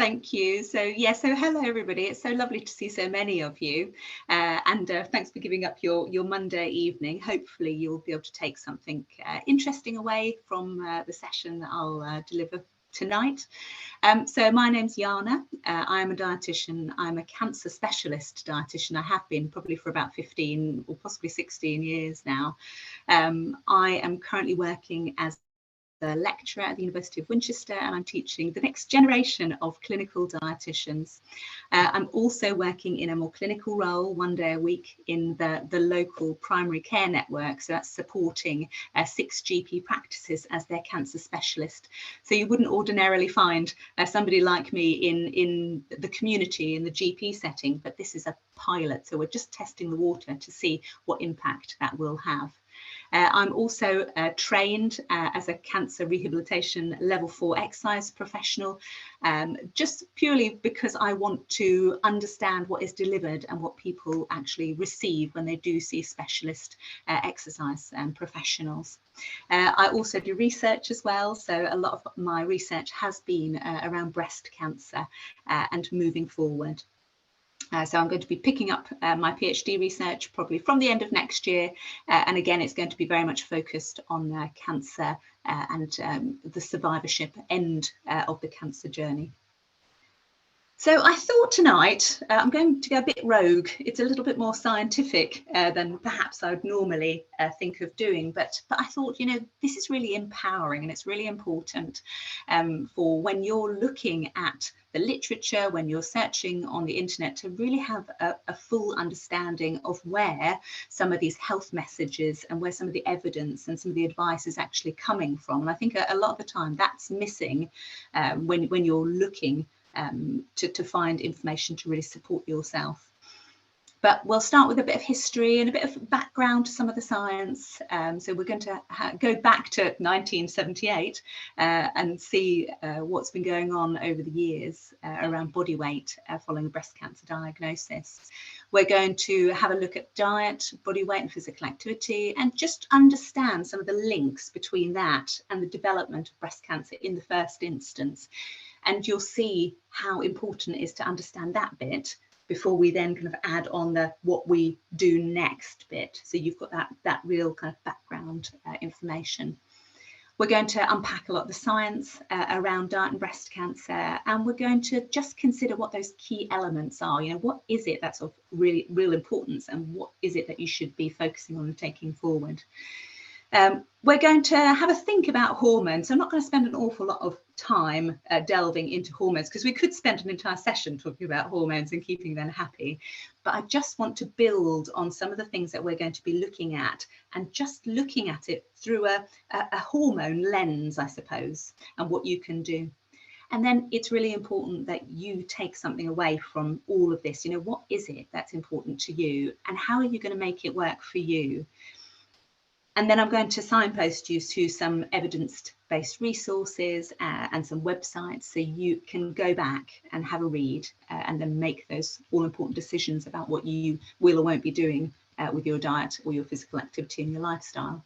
Thank you. So hello everybody. It's so lovely to see so many of you, and thanks for giving up your Monday evening. Hopefully you'll be able to take something interesting away from the session that I'll deliver tonight. So my name's Jaana. I am a dietitian. I'm a cancer specialist dietitian. I have been probably for about 15 or possibly 16 years now. I am currently working as a lecturer at the University of Winchester, and I'm teaching the next generation of clinical dietitians. I'm also working in a more clinical role 1 day a week in the local primary care network. So that's supporting 6 GP practices as their cancer specialist. So you wouldn't ordinarily find somebody like me in the community, in the GP setting, but this is a pilot. So we're just testing the water to see what impact that will have. I'm also trained as a cancer rehabilitation level 4 exercise professional, just purely because I want to understand what is delivered and what people actually receive when they do see specialist exercise professionals. I also do research as well, so a lot of my research has been around breast cancer and moving forward. So I'm going to be picking up my PhD research probably from the end of next year. And again, it's going to be very much focused on cancer and the survivorship end of the cancer journey. So I thought tonight I'm going to go a bit rogue. It's a little bit more scientific than perhaps I would normally think of doing. But I thought, you know, this is really empowering, and it's really important for when you're looking at the literature, when you're searching on the internet, to really have a full understanding of where some of these health messages and where some of the evidence and some of the advice is actually coming from. And I think a lot of the time that's missing when you're looking to find information to really support yourself. But we'll start with a bit of history and a bit of background to some of the science. So we're going to go back to 1978 and see what's been going on over the years around body weight following a breast cancer diagnosis. We're going to have a look at diet, body weight and physical activity, and just understand some of the links between that and the development of breast cancer in the first instance. And you'll see how important it is to understand that bit before we then kind of add on the what we do next bit. So you've got that real kind of background information. We're going to unpack a lot of the science around diet and breast cancer, and we're going to just consider what those key elements are. You know, what is it that's of real importance, and what is it that you should be focusing on and taking forward? We're going to have a think about hormones. So I'm not going to spend an awful lot of time delving into hormones, because we could spend an entire session talking about hormones and keeping them happy. But I just want to build on some of the things that we're going to be looking at, and just looking at it through a hormone lens, I suppose, and what you can do. And then it's really important that you take something away from all of this. You know, what is it that's important to you, and how are you going to make it work for you? And then I'm going to signpost you to some evidence-based resources and some websites, so you can go back and have a read and then make those all-important decisions about what you will or won't be doing with your diet or your physical activity and your lifestyle.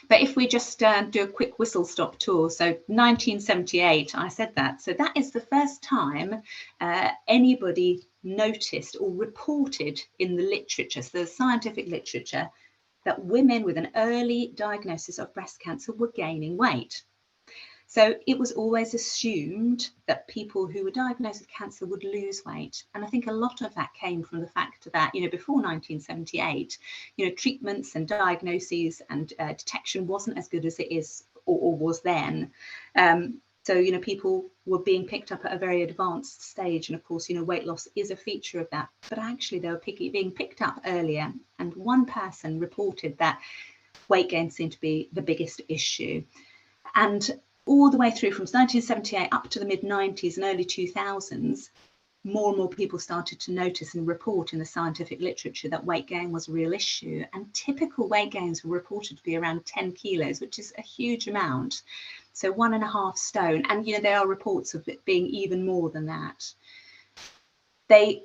But if we just do a quick whistle-stop tour, so 1978, I said that. So that is the first time anybody noticed or reported in the literature, so the scientific literature, that women with an early diagnosis of breast cancer were gaining weight. So it was always assumed that people who were diagnosed with cancer would lose weight. And I think a lot of that came from the fact that, you know, before 1978, you know, treatments and diagnoses and detection wasn't as good as it is or was then. So, you know, people were being picked up at a very advanced stage. And of course, you know, weight loss is a feature of that. But actually, they were being picked up earlier. And one person reported that weight gain seemed to be the biggest issue. And all the way through from 1978 up to the mid-90s and early 2000s, more and more people started to notice and report in the scientific literature that weight gain was a real issue. And typical weight gains were reported to be around 10 kilos, which is a huge amount. So 1.5 stone. And, you know, there are reports of it being even more than that. They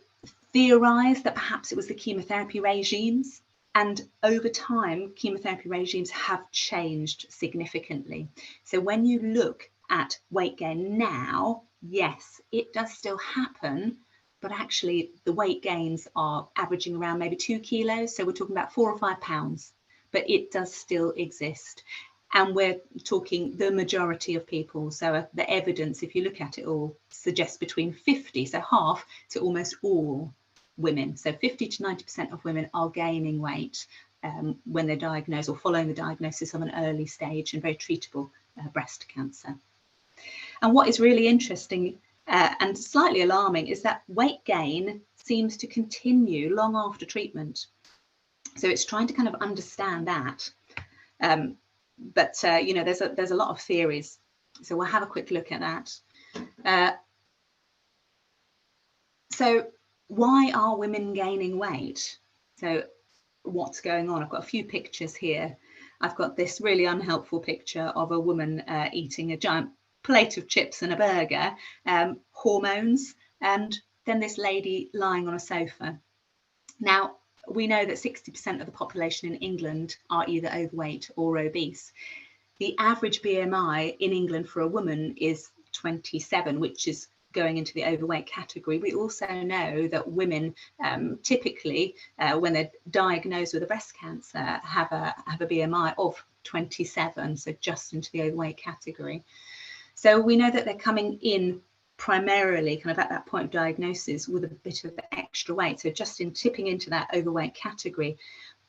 theorized that perhaps it was the chemotherapy regimes. And over time, chemotherapy regimes have changed significantly. So when you look at weight gain now, yes, it does still happen, but actually the weight gains are averaging around maybe 2 kilos. So we're talking about 4 or 5 pounds, but it does still exist. And we're talking the majority of people. So the evidence, if you look at it all, suggests between 50, so half, to almost all women. So 50 to 90% of women are gaining weight when they're diagnosed or following the diagnosis of an early stage and very treatable breast cancer. And what is really interesting and slightly alarming is that weight gain seems to continue long after treatment. So it's trying to kind of understand that. But you know, there's a lot of theories. So we'll have a quick look at that. So why are women gaining weight? So what's going on? I've got a few pictures here. I've got this really unhelpful picture of a woman eating a giant plate of chips and a burger, hormones, and then this lady lying on a sofa. Now, we know that 60% of the population in England are either overweight or obese. The average BMI in England for a woman is 27, which is going into the overweight category. We also know that women typically, when they're diagnosed with a breast cancer, have a BMI of 27, so just into the overweight category. So we know that they're coming in primarily kind of at that point of diagnosis with a bit of extra weight, so just in tipping into that overweight category.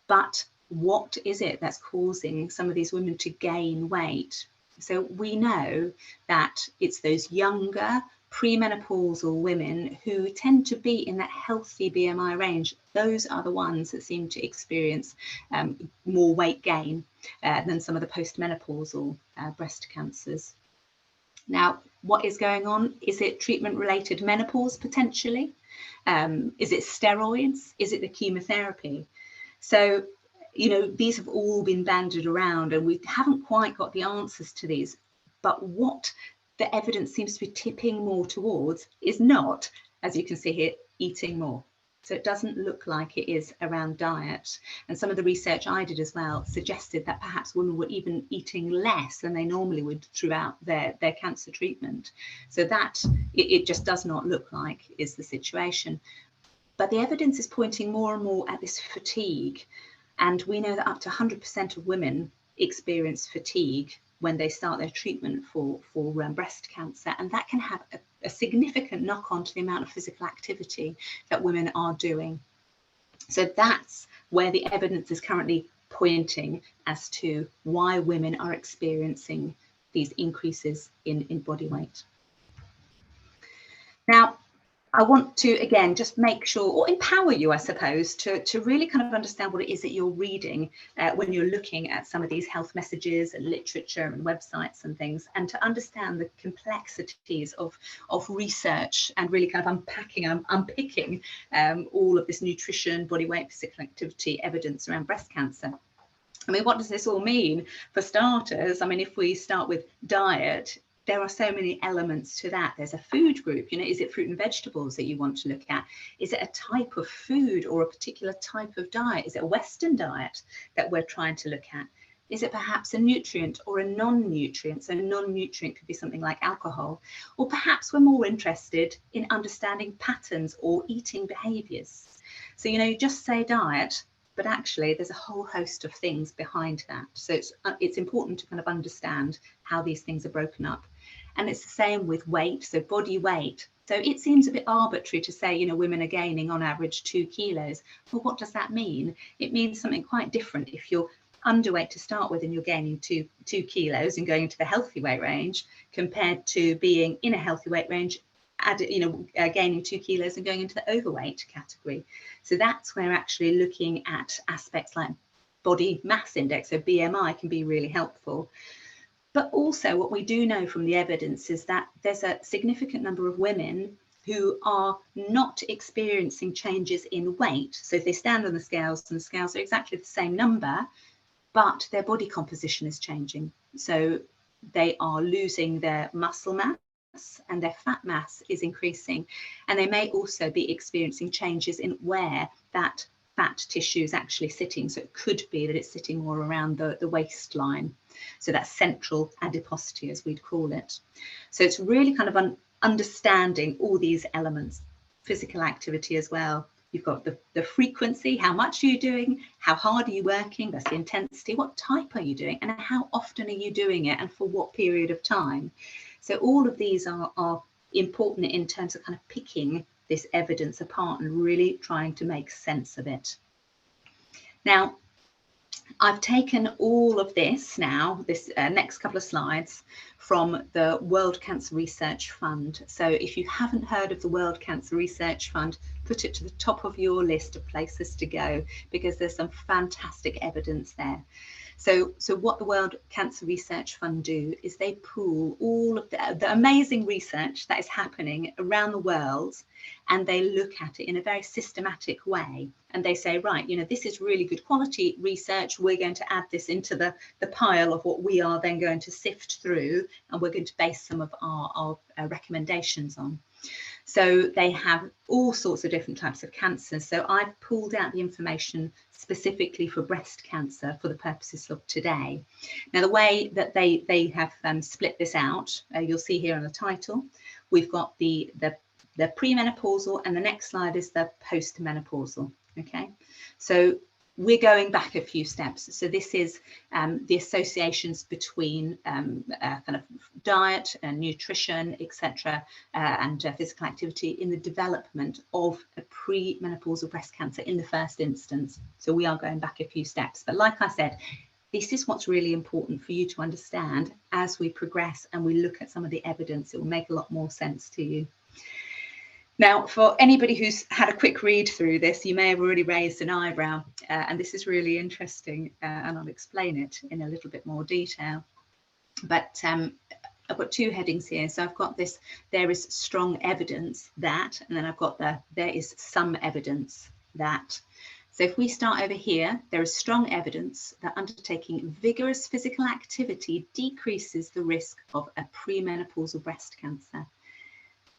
But what is it that's causing some of these women to gain weight? So we know that it's those younger premenopausal women who tend to be in that healthy BMI range. Those are the ones that seem to experience more weight gain than some of the postmenopausal breast cancers. Now, what is going on? Is it treatment-related menopause potentially? Is it steroids? Is it the chemotherapy? So, you know, these have all been bandied around and we haven't quite got the answers to these. But what the evidence seems to be tipping more towards is not, as you can see here, eating more. So it doesn't look like it is around diet. And some of the research I did as well suggested that perhaps women were even eating less than they normally would throughout their cancer treatment. So that it just does not look like is the situation. But the evidence is pointing more and more at this fatigue. And we know that up to 100% of women experience fatigue when they start their treatment for breast cancer. And that can have a significant knock-on to the amount of physical activity that women are doing. So that's where the evidence is currently pointing as to why women are experiencing these increases in body weight. Now, I want to, again, just make sure, or empower you, I suppose, to really kind of understand what it is that you're reading when you're looking at some of these health messages and literature and websites and things, and to understand the complexities of research and really kind of unpicking all of this nutrition, body weight, physical activity evidence around breast cancer. I mean, what does this all mean? For starters, I mean, if we start with diet, there are so many elements to that. There's a food group, you know, is it fruit and vegetables that you want to look at? Is it a type of food or a particular type of diet? Is it a Western diet that we're trying to look at? Is it perhaps a nutrient or a non-nutrient? So non-nutrient could be something like alcohol, or perhaps we're more interested in understanding patterns or eating behaviors. So, you know, you just say diet, but actually there's a whole host of things behind that. So it's important to kind of understand how these things are broken up. And it's the same with weight, so body weight. So it seems a bit arbitrary to say, you know, women are gaining on average 2 kilos. Well, what does that mean? It means something quite different if you're underweight to start with and you're gaining 2 kilos and going into the healthy weight range, compared to being in a healthy weight range, gaining 2 kilos and going into the overweight category. So that's where actually looking at aspects like body mass index, so BMI, can be really helpful. But also what we do know from the evidence is that there's a significant number of women who are not experiencing changes in weight. So if they stand on the scales and the scales are exactly the same number, but their body composition is changing. So they are losing their muscle mass and their fat mass is increasing. And they may also be experiencing changes in where that fat tissue is actually sitting. So it could be that it's sitting more around the waistline. So that's central adiposity, as we'd call it. So it's really kind of understanding all these elements, physical activity as well. You've got the frequency, how much are you doing, how hard are you working, that's the intensity, what type are you doing, and how often are you doing it, and for what period of time. So all of these are important in terms of kind of picking this evidence apart and really trying to make sense of it. Now, I've taken all of this now, this next couple of slides, from the World Cancer Research Fund. So if you haven't heard of the World Cancer Research Fund, put it to the top of your list of places to go, because there's some fantastic evidence there. So what the World Cancer Research Fund do is they pool all of the amazing research that is happening around the world, and they look at it in a very systematic way. And they say, right, you know, this is really good quality research. We're going to add this into the pile of what we are then going to sift through, and we're going to base some of our recommendations on. So they have all sorts of different types of cancers. So I've pulled out the information specifically for breast cancer for the purposes of today. Now, the way that they have split this out, you'll see here on the title, we've got the premenopausal, and the next slide is the postmenopausal. Okay, so we're going back a few steps. So this is the associations between kind of diet and nutrition, etc., and physical activity in the development of a premenopausal breast cancer in the first instance. So we are going back a few steps. But like I said, this is what's really important for you to understand as we progress and we look at some of the evidence. It will make a lot more sense to you. Now, for anybody who's had a quick read through this, you may have already raised an eyebrow, and this is really interesting, and I'll explain it in a little bit more detail. But I've got two headings here. So I've got this, there is strong evidence that, and then I've got there is some evidence that. So if we start over here, there is strong evidence that undertaking vigorous physical activity decreases the risk of a premenopausal breast cancer.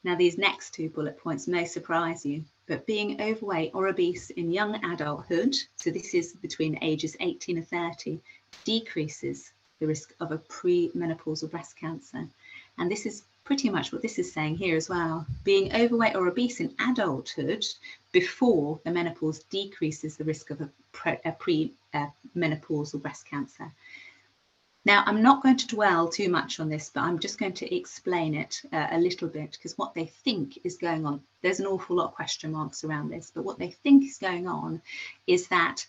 Now, these next two bullet points may surprise you, but being overweight or obese in young adulthood, so this is between ages 18 and 30, decreases the risk of a premenopausal breast cancer. And this is pretty much what this is saying here as well. Being overweight or obese in adulthood before the menopause decreases the risk of a premenopausal breast cancer. Now, I'm not going to dwell too much on this, but I'm just going to explain it a little bit, because what they think is going on, there's an awful lot of question marks around this, but what they think is going on is that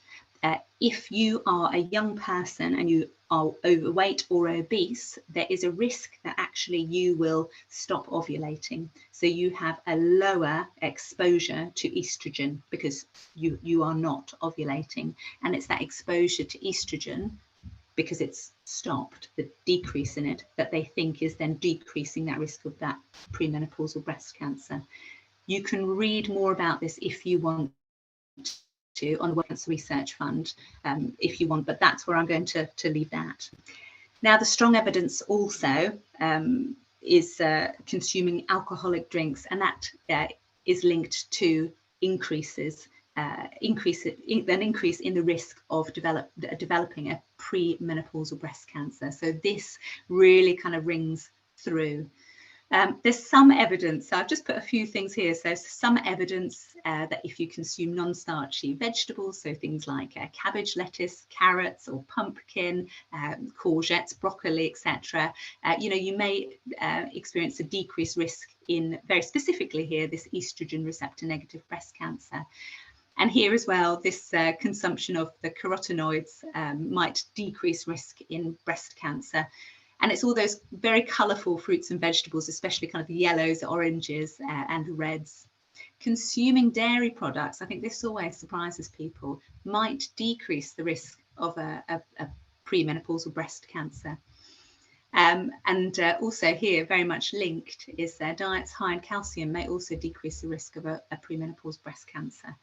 if you are a young person and you are overweight or obese, there is a risk that actually you will stop ovulating. So you have a lower exposure to estrogen because you are not ovulating. And it's that exposure to estrogen, because it's stopped, the decrease in it, that they think is then decreasing that risk of that premenopausal breast cancer. You can read more about this if you want to on the World Cancer Research Fund, if you want, but that's where I'm going to leave that. Now, the strong evidence also is consuming alcoholic drinks, and that is linked to an increase in the risk of developing a premenopausal breast cancer. So this really kind of rings through. There's some evidence, so I've just put a few things here. So some evidence that if you consume non-starchy vegetables, so things like cabbage, lettuce, carrots, or pumpkin, courgettes, broccoli, etc., you may experience a decreased risk in, very specifically here, this estrogen receptor negative breast cancer. And here as well, this consumption of the carotenoids might decrease risk in breast cancer. And it's all those very colourful fruits and vegetables, especially kind of the yellows, oranges, and reds. Consuming dairy products, I think this always surprises people, might decrease the risk of a premenopausal breast cancer. And also here, very much linked, is diets high in calcium may also decrease the risk of a premenopausal breast cancer.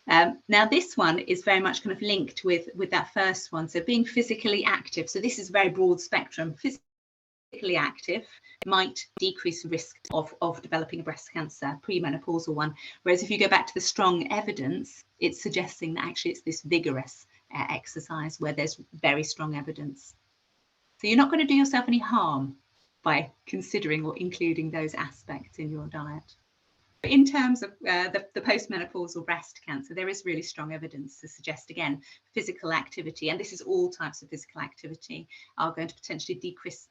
Now, this one is very much kind of linked with that first one. So being physically active. So this is a very broad spectrum. Physically active might decrease the risk of developing a breast cancer, premenopausal one. Whereas if you go back to the strong evidence, it's suggesting that actually it's this vigorous exercise where there's very strong evidence. So you're not going to do yourself any harm by considering or including those aspects in your diet. In terms of the postmenopausal breast cancer, there is really strong evidence to suggest, again, physical activity, and this is all types of physical activity, are going to potentially decrease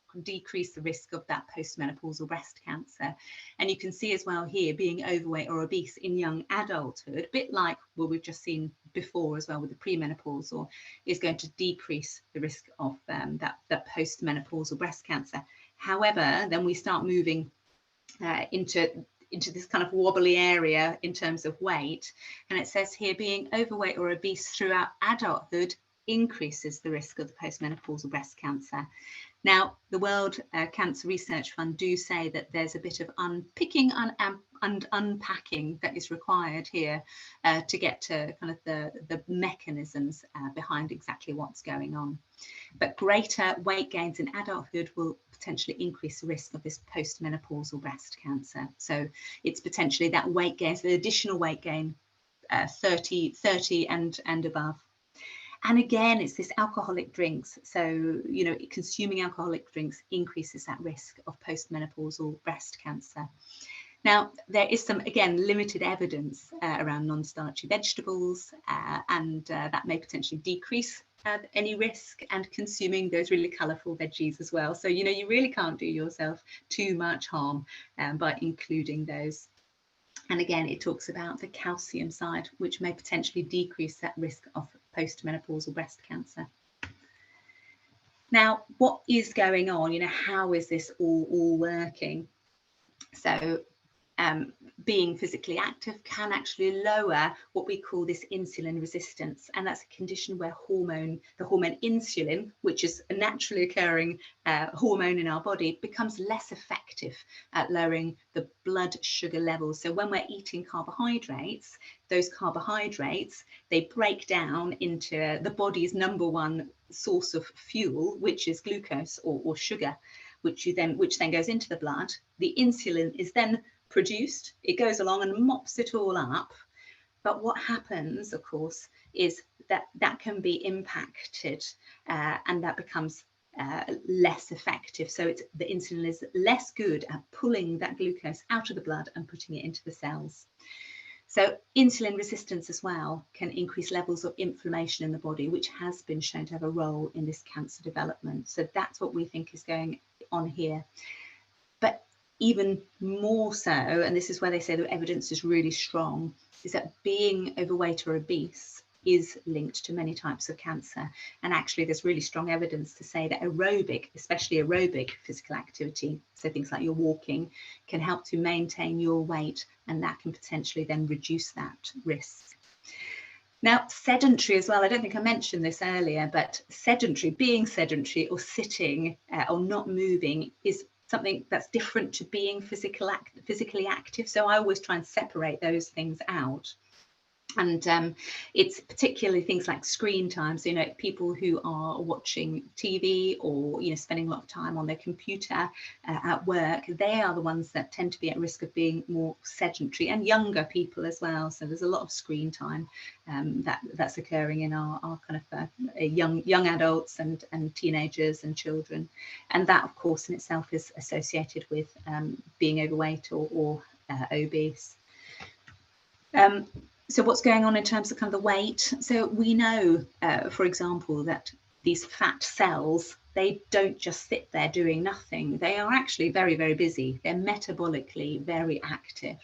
the risk of that postmenopausal breast cancer. And you can see as well here, being overweight or obese in young adulthood, a bit like what we've just seen before as well with the premenopausal, is going to decrease the risk of that postmenopausal breast cancer. However, then we start moving into this kind of wobbly area in terms of weight. And it says here, being overweight or obese throughout adulthood increases the risk of the postmenopausal breast cancer. Now, the World Cancer Research Fund do say that there's a bit of unpicking and unpacking that is required here to get to kind of the mechanisms behind exactly what's going on. But greater weight gains in adulthood will potentially increase the risk of this postmenopausal breast cancer. So it's potentially that weight gain, so the additional weight gain, 30 and above. And again, it's this alcoholic drinks. So, you know, consuming alcoholic drinks increases that risk of postmenopausal breast cancer. Now, there is some, again, limited evidence around non-starchy vegetables, and that may potentially decrease any risk, and consuming those really colourful veggies as well. So, you know, you really can't do yourself too much harm by including those. And again, it talks about the calcium side, which may potentially decrease that risk of postmenopausal breast cancer. Now, what is going on? You know, how is this all working? So being physically active can actually lower what we call this insulin resistance, and that's a condition where the hormone insulin, which is a naturally occurring hormone in our body, becomes less effective at lowering the blood sugar levels. So when we're eating carbohydrates, those carbohydrates, they break down into the body's number one source of fuel, which is glucose or sugar, which then goes into the blood. The insulin is then produced, it goes along and mops it all up. But what happens, of course, is that can be impacted and that becomes less effective. So the insulin is less good at pulling that glucose out of the blood and putting it into the cells. So insulin resistance as well can increase levels of inflammation in the body, which has been shown to have a role in this cancer development. So that's what we think is going on here. But even more so, and this is where they say the evidence is really strong, is that being overweight or obese is linked to many types of cancer. And actually there's really strong evidence to say that aerobic, especially aerobic physical activity, so things like your walking, can help to maintain your weight, and that can potentially then reduce that risk. Now, sedentary as well, I don't think I mentioned this earlier, but being sedentary or sitting or not moving is something that's different to being physically active. So I always try and separate those things out. And it's particularly things like screen time. So, you know, people who are watching TV or, you know, spending a lot of time on their computer at work, they are the ones that tend to be at risk of being more sedentary, and younger people as well. So there's a lot of screen time that's occurring in our kind of young adults and teenagers and children. And that, of course, in itself is associated with being overweight or obese. So what's going on in terms of kind of the weight? So we know, for example, that these fat cells, they don't just sit there doing nothing. They are actually very, very busy. They're metabolically very active.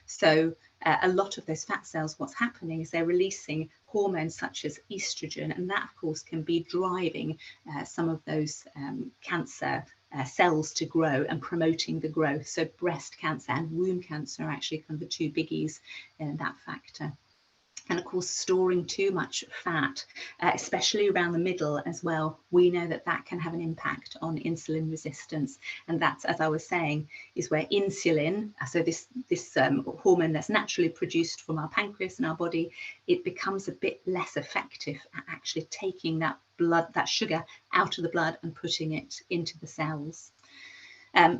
So a lot of those fat cells, what's happening is they're releasing hormones such as estrogen, and that, of course, can be driving some of those cancer cells to grow and promoting the growth. So breast cancer and womb cancer are actually kind of the two biggies in that factor. And of course, storing too much fat, especially around the middle as well, we know that that can have an impact on insulin resistance. And that's, as I was saying, is where insulin, so this hormone that's naturally produced from our pancreas and our body, it becomes a bit less effective at actually taking that sugar out of the blood and putting it into the cells.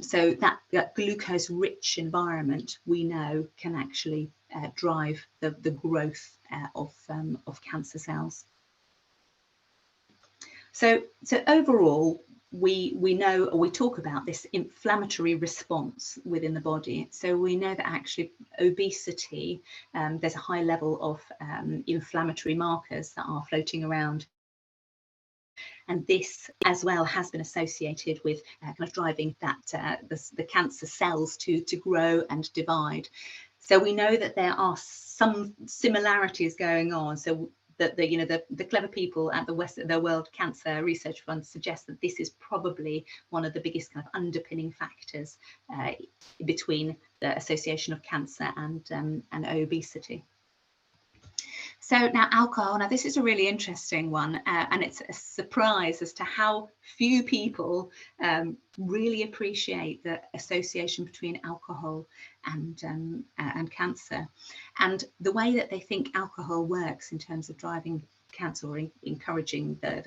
So that glucose-rich environment, we know, can actually drive the growth of cancer cells. So overall, we know, or we talk about this inflammatory response within the body. So we know that actually obesity, there's a high level of inflammatory markers that are floating around. And this as well has been associated with kind of driving that the cancer cells to grow and divide. So we know that there are some similarities going on. So that the clever people at the World Cancer Research Fund suggest that this is probably one of the biggest kind of underpinning factors between the association of cancer and obesity. So now alcohol, now this is a really interesting one, and it's a surprise as to how few people really appreciate the association between alcohol and cancer, and the way that they think alcohol works in terms of driving cancer or encouraging the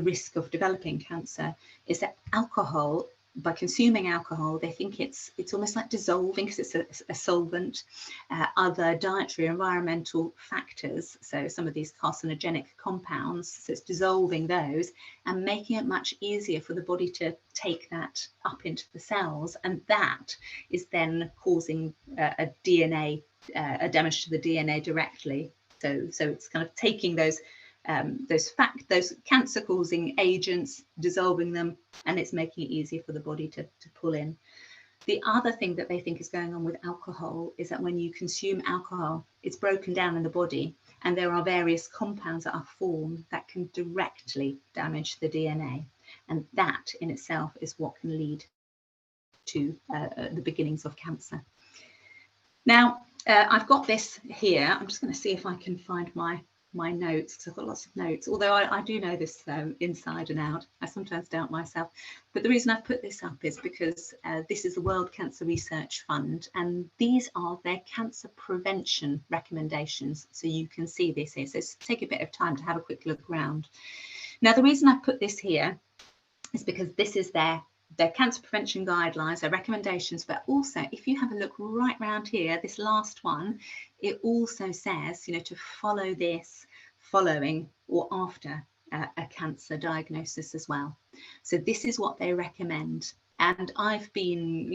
risk of developing cancer is that alcohol, by consuming alcohol, they think it's almost like dissolving because it's a solvent. Other dietary environmental factors, so some of these carcinogenic compounds, so it's dissolving those and making it much easier for the body to take that up into the cells, and that is then causing a damage to the DNA directly. So it's kind of taking those cancer-causing agents, dissolving them, and it's making it easier for the body to pull in. The other thing that they think is going on with alcohol is that when you consume alcohol, it's broken down in the body, and there are various compounds that are formed that can directly damage the DNA, and that in itself is what can lead to the beginnings of cancer. Now, I've got this here. I'm just going to see if I can find my notes, because I've got lots of notes, although I do know this inside and out. I sometimes doubt myself, but the reason I've put this up is because this is the World Cancer Research Fund, and these are their cancer prevention recommendations, so you can see this here. So take a bit of time to have a quick look around. Now, the reason I've put this here is because this is their cancer prevention guidelines, their recommendations, but also if you have a look right around here, this last one, it also says, to follow this following or after a cancer diagnosis as well. So this is what they recommend. And I've been,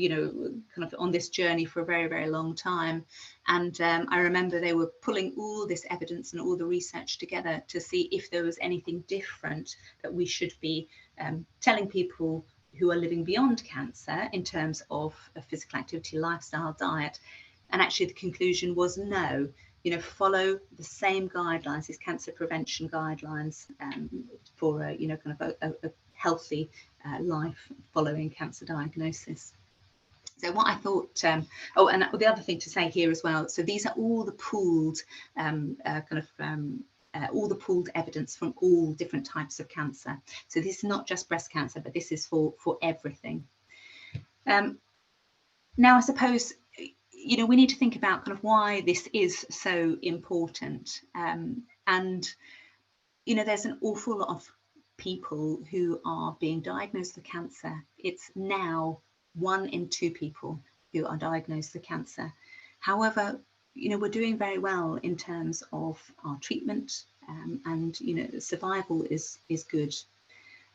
kind of on this journey for a very, very long time. And I remember they were pulling all this evidence and all the research together to see if there was anything different that we should be telling people who are living beyond cancer in terms of a physical activity, lifestyle, diet. And actually the conclusion was no, follow the same guidelines, these cancer prevention guidelines for a healthy life following cancer diagnosis. So what I thought, and the other thing to say here as well, so these are all the pooled all the pooled evidence from all different types of cancer. So this is not just breast cancer, but this is for everything. Now, I suppose, we need to think about kind of why this is so important. And, there's an awful lot of people who are being diagnosed with cancer. It's now 1 in 2 people who are diagnosed with cancer. However, we're doing very well in terms of our treatment, and survival is good,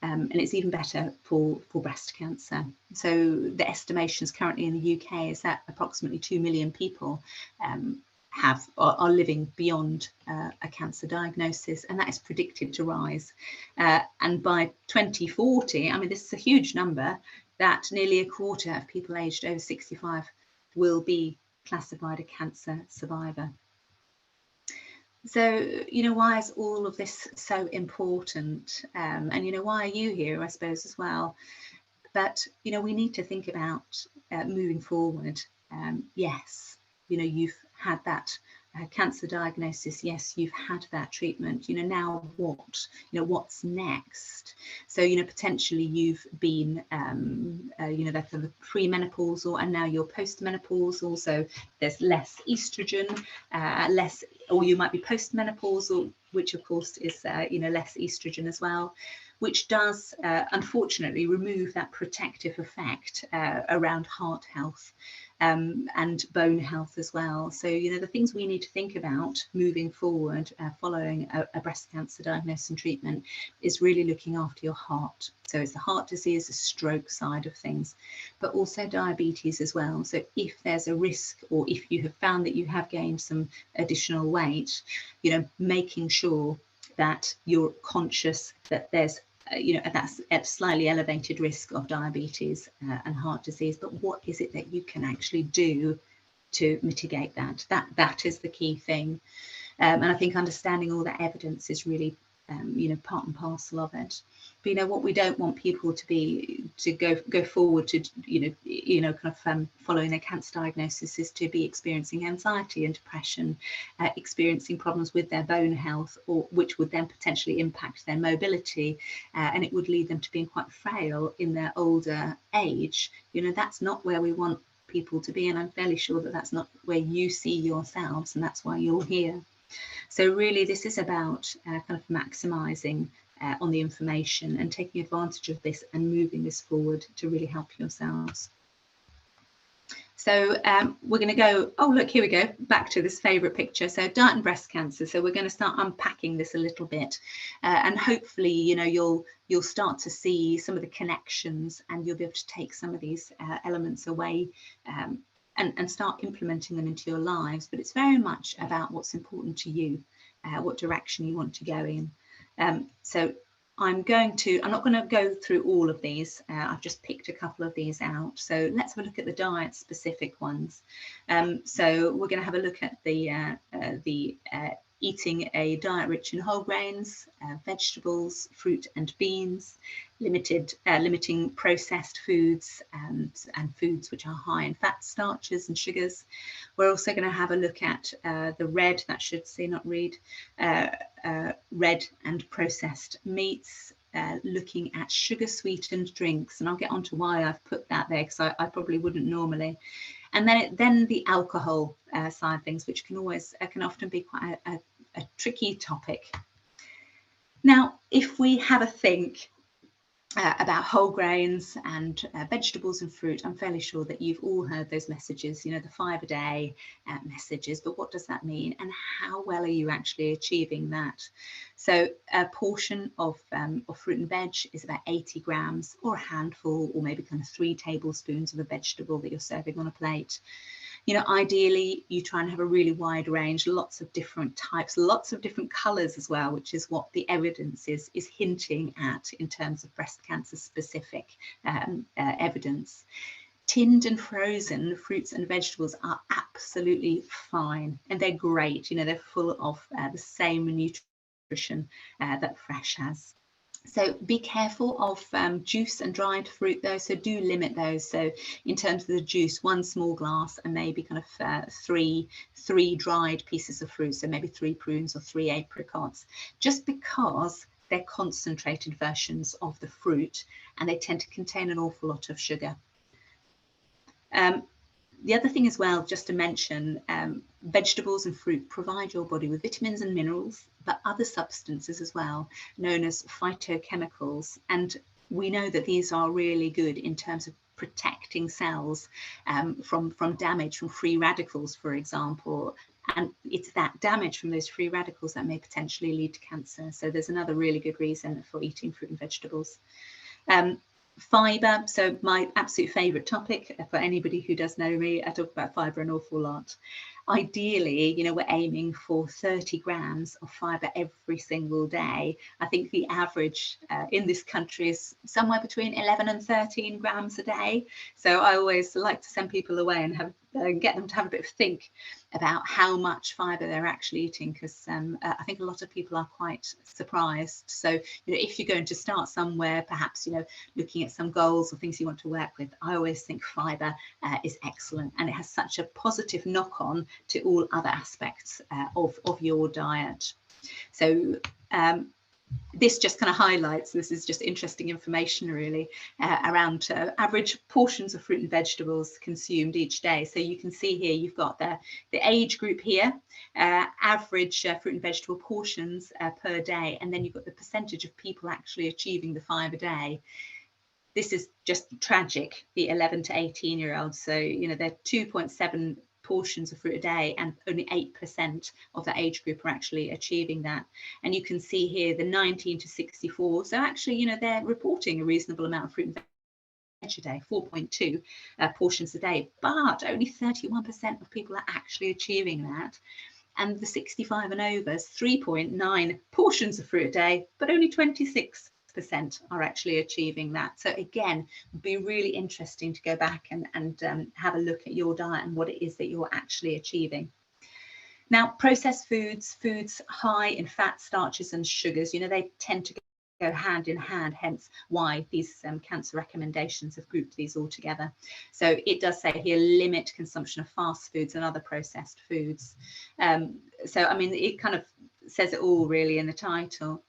and it's even better for breast cancer. So the estimations currently in the UK is that approximately 2 million people are living beyond a cancer diagnosis, and that is predicted to rise. And by 2040, I mean, this is a huge number, that nearly a quarter of people aged over 65 will be classified a cancer survivor. So, why is all of this so important? And, why are you here, I suppose, as well? But, we need to think about moving forward. Yes, you've had that cancer diagnosis. Yes, you've had that treatment. Now what? What's next? So, potentially you've been, that's the premenopausal, and now you're postmenopausal. So there's less estrogen, or you might be postmenopausal, which of course is, less estrogen as well. which does unfortunately remove that protective effect around heart health and bone health as well. So, you know, the things we need to think about moving forward following a breast cancer diagnosis and treatment is really looking after your heart. So it's the heart disease, the stroke side of things, but also diabetes as well. So if there's a risk, or if you have found that you have gained some additional weight, you know, making sure that you're conscious that there's you know, that's at slightly elevated risk of diabetes and heart disease, but what is it that you can actually do to mitigate that? That is the key thing. And I think understanding all that evidence is really, you know, part and parcel of it. But, you know, what we don't want people to go forward to, you know, kind of following their cancer diagnosis is to be experiencing anxiety and depression, experiencing problems with their bone health, or which would then potentially impact their mobility, and it would lead them to being quite frail in their older age. You know, that's not where we want people to be, and I'm fairly sure that that's not where you see yourselves, and that's why you're here. So really, this is about kind of maximising on the information and taking advantage of this and moving this forward to really help yourselves. So we're going to go, oh, look, here we go, back to this favourite picture. So diet and breast cancer. So we're going to start unpacking this a little bit, and hopefully, you know, you'll start to see some of the connections, and you'll be able to take some of these elements away and start implementing them into your lives. But it's very much about what's important to you, what direction you want to go in. So I'm not going to go through all of these. I've just picked a couple of these out. So let's have a look at the diet specific ones. So we're going to have a look at the eating a diet rich in whole grains, vegetables, fruit and beans, limiting processed foods and foods which are high in fat, starches and sugars. We're also going to have a look at the red, that should say not read, red and processed meats, looking at sugar sweetened drinks, and I'll get on to why I've put that there, because I probably wouldn't normally. And then the alcohol side of things, which can often be quite a tricky topic. Now, if we have a think about whole grains and vegetables and fruit, I'm fairly sure that you've all heard those messages, you know, the 5 a day messages, but what does that mean, and how well are you actually achieving that? So a portion of fruit and veg is about 80 grams, or a handful, or maybe kind of 3 tablespoons of a vegetable that you're serving on a plate. You know, ideally, you try and have a really wide range, lots of different types, lots of different colours as well, which is what the evidence is hinting at in terms of breast cancer specific evidence. Tinned and frozen fruits and vegetables are absolutely fine, and they're great. You know, they're full of the same nutrition that fresh has. So be careful of juice and dried fruit though, so do limit those. So in terms of the juice, 1 small glass and maybe kind of three dried pieces of fruit, so maybe 3 prunes or 3 apricots, just because they're concentrated versions of the fruit and they tend to contain an awful lot of sugar. The other thing as well, just to mention, vegetables and fruit provide your body with vitamins and minerals, but other substances as well, known as phytochemicals. And we know that these are really good in terms of protecting cells from damage from free radicals, for example. And it's that damage from those free radicals that may potentially lead to cancer. So there's another really good reason for eating fruit and vegetables. Fibre, so my absolute favourite topic for anybody who does know me, I talk about fibre an awful lot. Ideally, you know, we're aiming for 30 grams of fibre every single day. I think the average in this country is somewhere between 11 and 13 grams a day. So I always like to send people away and get them to have a bit of think about how much fibre they're actually eating, because I think a lot of people are quite surprised. So, you know, if you're going to start somewhere, perhaps, you know, looking at some goals or things you want to work with, I always think fibre is excellent, and it has such a positive knock-on to all other aspects of your diet. So this just kind of highlights, this is just interesting information really, around average portions of fruit and vegetables consumed each day. So you can see here, you've got the age group here, average fruit and vegetable portions per day, and then you've got the percentage of people actually achieving the 5 a day. This is just tragic, the 11 to 18-year-olds. So, you know, they're 2.7 portions of fruit a day, and only 8% of that age group are actually achieving that. And you can see here the 19 to 64. So actually, you know, they're reporting a reasonable amount of fruit and veg a day, 4.2 portions a day, but only 31% of people are actually achieving that. And the 65 and overs, 3.9 portions of fruit a day, but only 26% are actually achieving that. So again, it'd be really interesting to go back and have a look at your diet and what it is that you're actually achieving. Now, processed foods, foods high in fat, starches and sugars, you know, they tend to go hand in hand, hence why these cancer recommendations have grouped these all together. So it does say here, limit consumption of fast foods and other processed foods. So, I mean, it kind of says it all really in the title.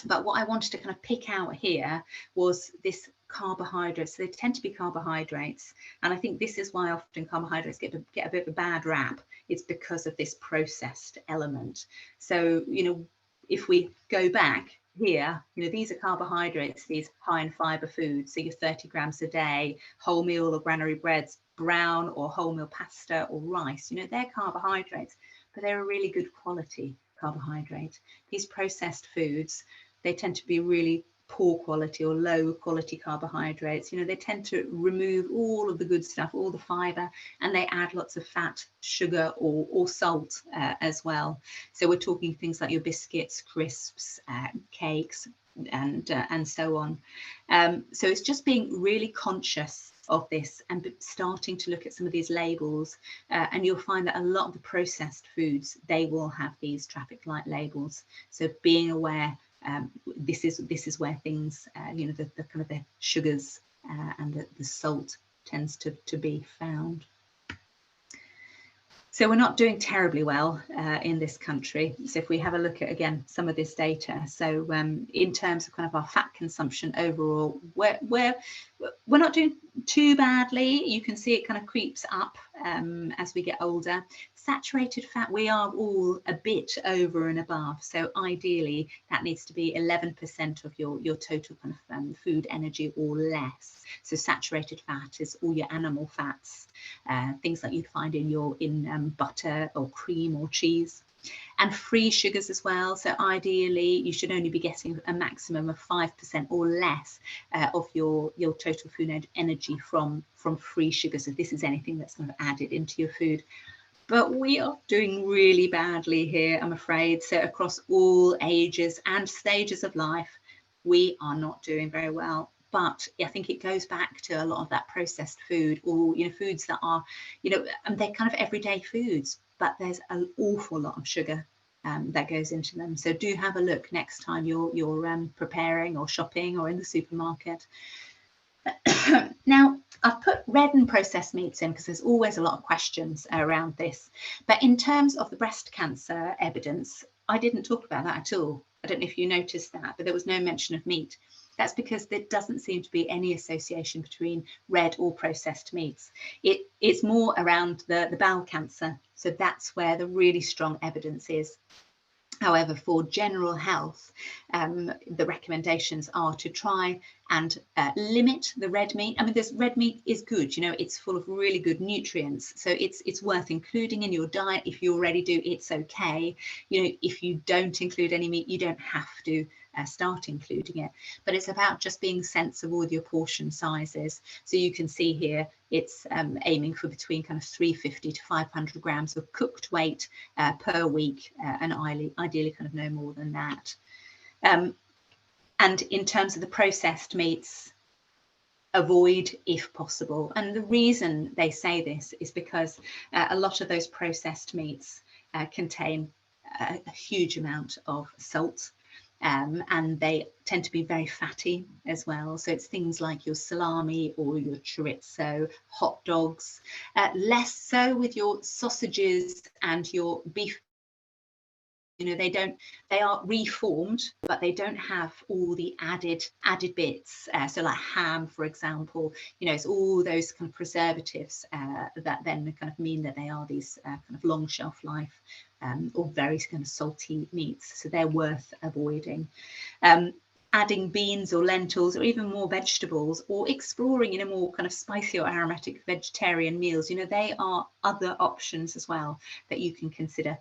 But what I wanted to kind of pick out here was this carbohydrates. So they tend to be carbohydrates. And I think this is why often carbohydrates get a bit of a bad rap. It's because of this processed element. So, you know, if we go back here, you know, these are carbohydrates, these high in fiber foods. So your 30 grams a day, wholemeal or granary breads, brown or wholemeal pasta or rice, you know, they're carbohydrates, but they're a really good quality carbohydrate. These processed foods, they tend to be really poor quality or low quality carbohydrates. You know, they tend to remove all of the good stuff, all the fiber, and they add lots of fat, sugar or salt as well. So we're talking things like your biscuits, crisps, cakes, and so on. So it's just being really conscious of this and starting to look at some of these labels, and you'll find that a lot of the processed foods, they will have these traffic light labels. So being aware, this is where things, you know, the kind of the sugars and the salt tends to be found. So we're not doing terribly well in this country. So if we have a look at, again, some of this data, so in terms of kind of our fat consumption overall, we're not doing too badly. You can see it kind of creeps up as we get older. Saturated fat, we are all a bit over and above. So ideally, that needs to be 11% of your total kind of food energy or less. So saturated fat is all your animal fats, things like you'd find in butter or cream or cheese. And free sugars as well. So ideally, you should only be getting a maximum of 5% or less of your total food energy from free sugars. So this is anything that's kind of added into your food. But we are doing really badly here, I'm afraid. So across all ages and stages of life, we are not doing very well. But I think it goes back to a lot of that processed food, or, you know, foods that are, you know, and they're kind of everyday foods, but there's an awful lot of sugar that goes into them. So do have a look next time you're preparing or shopping or in the supermarket. Now, I've put red and processed meats in because there's always a lot of questions around this. But in terms of the breast cancer evidence, I didn't talk about that at all. I don't know if you noticed that, but there was no mention of meat. That's because there doesn't seem to be any association between red or processed meats. It's more around the bowel cancer. So that's where the really strong evidence is. However, for general health, the recommendations are to try and limit the red meat. I mean, this red meat is good, you know, it's full of really good nutrients. So it's worth including in your diet. If you already do, it's okay. You know, if you don't include any meat, you don't have to start including it. But it's about just being sensible with your portion sizes. So you can see here, it's aiming for between kind of 350 to 500 grams of cooked weight per week, and ideally kind of no more than that. And in terms of the processed meats, avoid if possible. And the reason they say this is because a lot of those processed meats contain a huge amount of salt. And they tend to be very fatty as well. So it's things like your salami or your chorizo, hot dogs, less so with your sausages and your beef You know, they are reformed, but they don't have all the added bits. So like ham, for example, you know, it's all those kind of preservatives that then kind of mean that they are these kind of long shelf life or very kind of salty meats. So they're worth avoiding. Adding beans or lentils or even more vegetables, or exploring in a more kind of spicy or aromatic vegetarian meals, you know, they are other options as well that you can consider.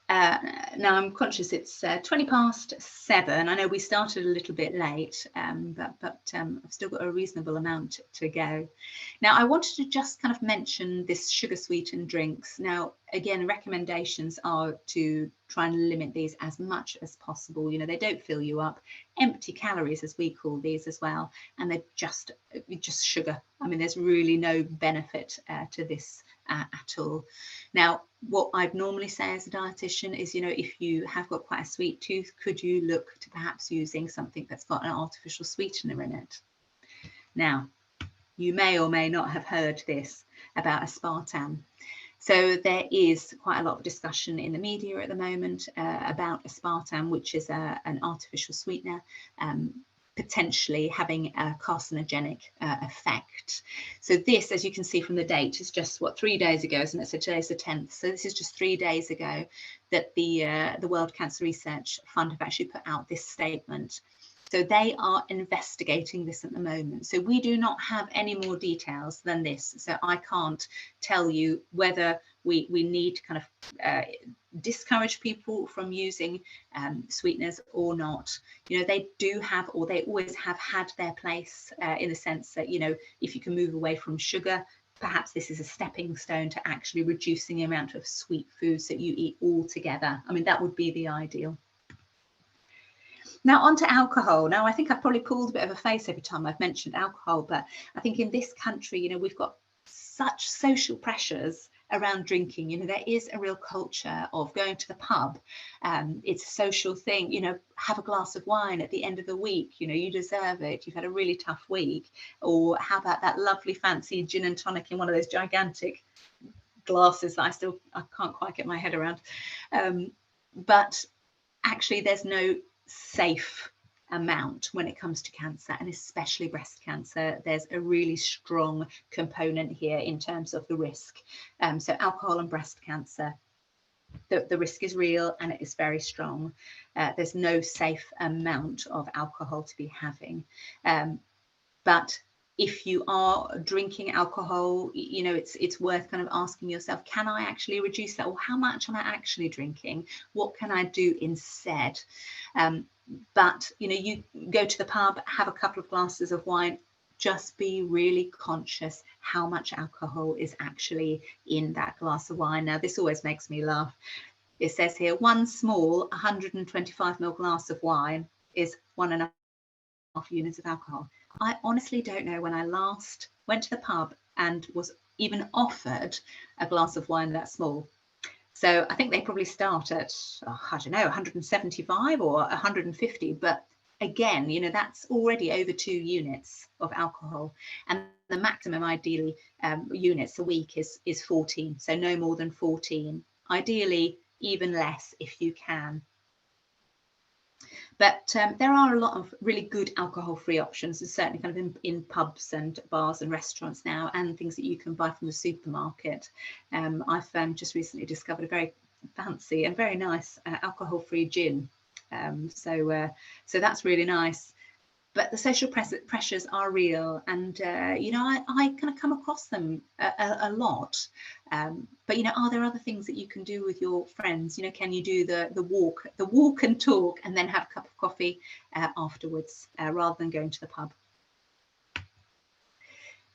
Now I'm conscious it's 20 past 7. I know we started a little bit late, but I've still got a reasonable amount to go. Now I wanted to just kind of mention this sugar sweetened drinks. Now again, recommendations are to try and limit these as much as possible. You know, they don't fill you up. Empty calories, as we call these as well, and they're just sugar. I mean, there's really no benefit to this at all. Now, what I'd normally say as a dietitian is, you know, if you have got quite a sweet tooth, could you look to perhaps using something that's got an artificial sweetener in it? Now, you may or may not have heard this about aspartame. So there is quite a lot of discussion in the media at the moment about aspartame, which is an artificial sweetener, potentially having a carcinogenic effect. So this, as you can see from the date, is just 3 days ago, isn't it? So today's the 10th. So this is just 3 days ago that the World Cancer Research Fund have actually put out this statement. So they are investigating this at the moment. So we do not have any more details than this. So I can't tell you whether we need to kind of discourage people from using sweeteners or not. You know, they do have, or they always have had their place in the sense that, you know, if you can move away from sugar, perhaps this is a stepping stone to actually reducing the amount of sweet foods that you eat altogether. I mean, that would be the ideal. Now on to alcohol. Now I think I've probably pulled a bit of a face every time I've mentioned alcohol, but I think in this country, you know, we've got such social pressures around drinking. You know, there is a real culture of going to the pub. It's a social thing, you know, have a glass of wine at the end of the week, you know, you deserve it, you've had a really tough week. Or how about that lovely fancy gin and tonic in one of those gigantic glasses that I can't quite get my head around. But actually there's no safe amount when it comes to cancer, and especially breast cancer. There's a really strong component here in terms of the risk. So alcohol and breast cancer, the risk is real and it is very strong. There's no safe amount of alcohol to be having. But if you are drinking alcohol, you know, it's worth kind of asking yourself, can I actually reduce that? Or how much am I actually drinking? What can I do instead? But, you know, you go to the pub, have a couple of glasses of wine, just be really conscious how much alcohol is actually in that glass of wine. Now, this always makes me laugh. It says here, one small 125 ml glass of wine is 1.5 units of alcohol. I honestly don't know when I last went to the pub and was even offered a glass of wine that small. So I think they probably start at, I don't know, 175 or 150. But again, you know, that's already over 2 units of alcohol. And the maximum, ideally, units a week is 14. So no more than 14. Ideally, even less if you can. But there are a lot of really good alcohol-free options, and certainly kind of in pubs and bars and restaurants now, and things that you can buy from the supermarket. I've just recently discovered a very fancy and very nice alcohol-free gin. So that's really nice. But the social pressures are real, and you know, I kind of come across them a lot. But you know, are there other things that you can do with your friends? You know, can you do the walk and talk, and then have a cup of coffee afterwards, rather than going to the pub?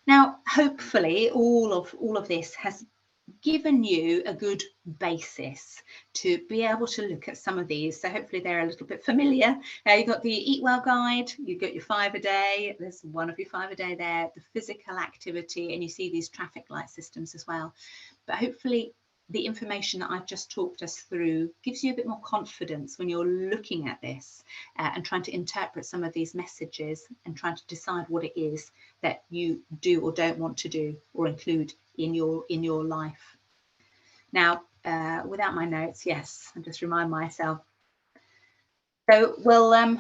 Now, hopefully, all of this has given you a good basis to be able to look at some of these. So hopefully they're a little bit familiar. You've got the Eat Well guide, you've got your 5 a day, there's one of your 5 a day there, the physical activity, and you see these traffic light systems as well. But hopefully the information that I've just talked us through gives you a bit more confidence when you're looking at this and trying to interpret some of these messages and trying to decide what it is that you do or don't want to do or include in your life. Now, without my notes, yes, I'll just remind myself. So we'll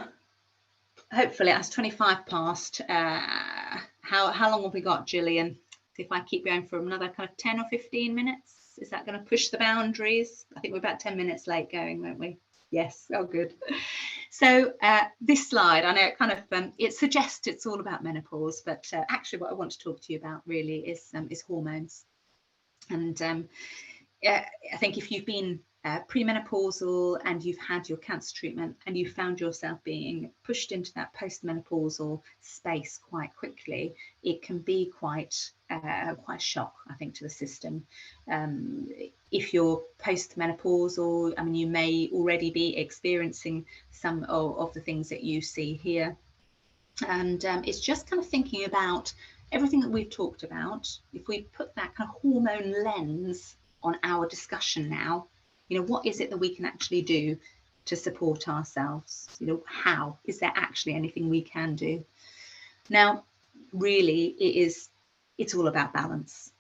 hopefully that's 25 past. How long have we got, Gillian? If I keep going for another kind of 10 or 15 minutes, is that going to push the boundaries? I think we're about 10 minutes late going, won't we? Yes. Oh, good. So this slide, I know it kind of it suggests it's all about menopause, but actually what I want to talk to you about really is hormones. And I think if you've been premenopausal and you've had your cancer treatment and you found yourself being pushed into that postmenopausal space quite quickly, it can be quite shock, I think, to the system. If you're postmenopausal, I mean, you may already be experiencing some of the things that you see here. And it's just kind of thinking about everything that we've talked about. If we put that kind of hormone lens on our discussion now, you know, what is it that we can actually do to support ourselves? You know, how is there actually anything we can do? Now, really, it's all about balance.